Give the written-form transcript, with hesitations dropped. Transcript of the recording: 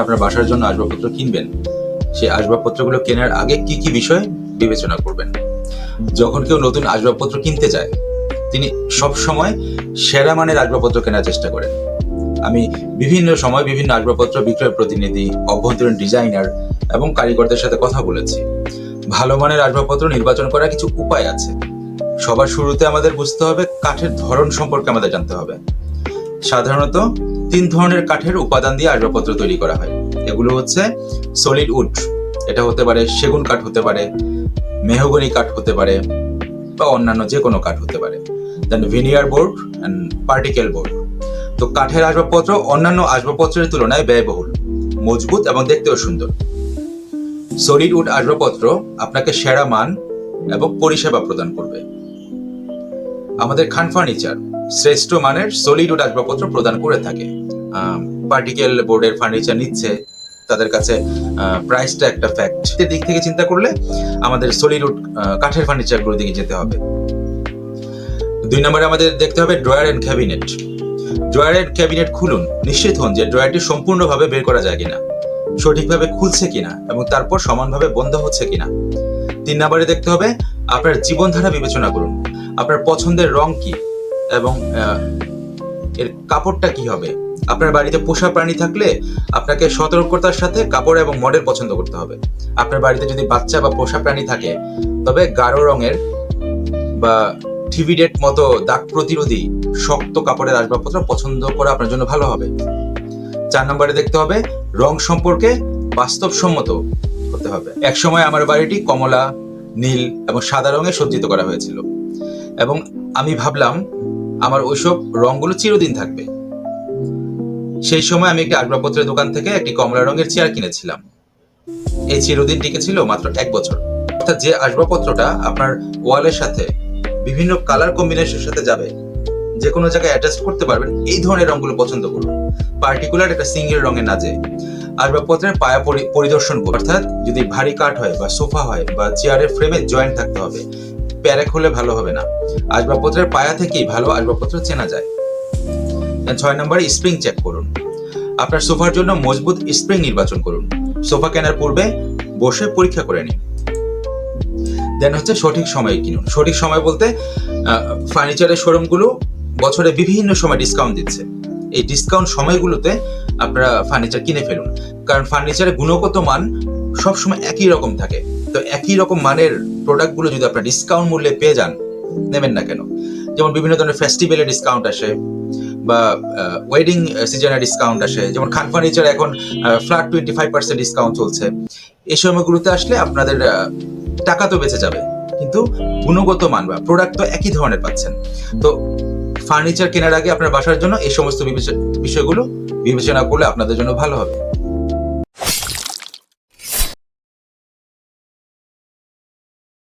আপনার বাসার জন্য আসবাবপত্র কিনবেন, সেই আসবাবপত্রগুলো কেনার আগে কি কি বিষয় বিবেচনা করবেন। যখন কেউ নতুন আসবাবপত্র কিনতে যায়, তিনি সব সময় সেরা মানের আসবাবপত্র কেনার চেষ্টা করেন। আমি বিভিন্ন সময় বিভিন্ন আসবাবপত্র বিক্রয় প্রতিনিধি, অভ্যন্তরীণ ডিজাইনার এবং কারিগরদের সাথে কথা বলেছি। ভালো মানের আসবাবপত্র নির্বাচন করার কিছু উপায় আছে। সবার শুরুতে আমাদের বুঝতে হবে কাঠের ধরন সম্পর্কে আমাদের জানতে হবে। সাধারণত 3 ধরনের কাঠের উপাদান দিয়ে আসবাবপত্র তৈরি করা হয়। এগুলো হচ্ছে সলিড উড, এটা হতে পারে সেগুন কাঠ, হতে পারে মেহগনি কাঠ, হতে পারে বা অন্যান্য যে কোনো কাঠ হতে পারে। Then veneer board and particle board. তো কাঠের আসবাবপত্র অন্যান্য আসবাবপত্রের তুলনায় ব্যয়বহুল, মজবুত এবং দেখতেও সুন্দর। সলিড উড আসবাবপত্র আপনাকে সেরা মান এবং পরিষেবা প্রদান করবে। আমাদের খান ফার্নিচার শ্রেষ্ঠ মানের সলিড উড আসবাবপত্র প্রদান করে থাকে। পার্টিকেল বোর্ডের ফার্নিচার নিচ্ছে, তাদের কাছে প্রাইসটা একটা ফ্যাক্ট। এর দিক থেকে চিন্তা করলে আমাদের সলিড উড কাঠের ফার্নিচারগুলোর দিকে যেতে হবে। 2 নম্বরে আমাদের দেখতে হবে drawer and cabinet. Drawer and cabinet খুলুন, নিশ্চিত হন যে ড্রয়ারটি সম্পূর্ণভাবে বের করা যায় কিনা, সঠিকভাবে খুলছে কিনা এবং তারপর সমানভাবে বন্ধ হচ্ছে কিনা। 3 নম্বরে দেখতে হবে আপনার জীবনধারা বিবেচনা করুন। আপনার পছন্দের রং কি এবং এর কাপড়টা কি হবে। আপনার বাড়িতে পোষা প্রাণী থাকলে আপনাকে সতর্কতার সাথে কাপড় এবং মডেল পছন্দ করতে হবে। আপনার বাড়িতে যদি বাচ্চা বা পোষা প্রাণী থাকে, তবে গাঢ় রঙের বা টিভিডেট মতো দাগ প্রতিরোধী শক্ত কাপড়ের আসবাবপত্র পছন্দ করা আপনার জন্য ভালো হবে। 4 নম্বরে দেখতে হবে রং সম্পর্কে বাস্তবসম্মত হতে হবে। একসময় আমার বাড়িটি কমলা, নীল এবং সাদা রঙে সজ্জিত করা হয়েছিল এবং আমি ভাবলাম আমার ওইসব রংগুলো চিরদিন থাকবে। সেই সময় আমি একটি আসবাবপত্রের দোকান থেকে একটি কমলা রঙের চেয়ার কিনেছিলাম। এই চিরদিন টিকেছিল মাত্র 1 বছর। অর্থাৎ যে আসবাবপত্রটা আপনার ওয়ালের সাথে বিভিন্ন কালার কম্বিনেশনের সাথে যাবে, যে কোনো জায়গায় অ্যাডজাস্ট করতে পারবেন, এই ধরনের রঙগুলো পছন্দ করুন। পার্টিকুলার একটা সিঙ্গেল রঙে না যে। আসবাবপত্রের পায়া পরিদর্শন করুন, অর্থাৎ যদি ভারী কাঠ হয় বা সোফা হয় বা চেয়ারের ফ্রেমে জয়েন্ট থাকতে হবে, প্যারেক হলে ভালো হবে না। আসবাবপত্রের পায়া থেকেই ভালো আসবাবপত্র চেনা যায়। 6 নম্বরে স্প্রিং চেক করুন। আপনার সোফার জন্য মজবুত স্প্রিং নির্বাচন করুন। সোফা কেনার পূর্বে বসে পরীক্ষা করে নিন। দেন হচ্ছে সঠিক সময়ে কিনুন। সঠিক সময় বলতে ফার্নিচারের শোরুমগুলো বছরে বিভিন্ন সময় ডিসকাউন্ট দিচ্ছে। এই ডিসকাউন্ট সময়গুলোতে আপনারা ফার্নিচার কিনে ফেলুন, কারণ ফার্নিচারের গুণগত মান সবসময় একই রকম থাকে। তো একই রকম মানের প্রোডাক্টগুলো যদি আপনারা ডিসকাউন্ট মূল্যে পেয়ে যান, নেবেন না কেন? যেমন বিভিন্ন ধরনের ফেস্টিভ্যালে ডিসকাউন্ট আসে বা ওয়েডিং সিজনে ডিসকাউন্ট আসে। যেমন খান ফার্নিচার এখন ফ্ল্যাট 25% ডিসকাউন্ট চলছে। এই সময়গুলোতে আসলে আপনাদের টাকা তো বেঁচে যাবে, কিন্তু গুণগত মান বা প্রোডাক্ট তো একই ধরনের পাচ্ছেন। তো ফার্নিচার কেনার আগে আপনার বাসার জন্য এই সমস্ত বিষয়গুলো বিবেচনা করলে আপনাদের জন্য ভালো হবে।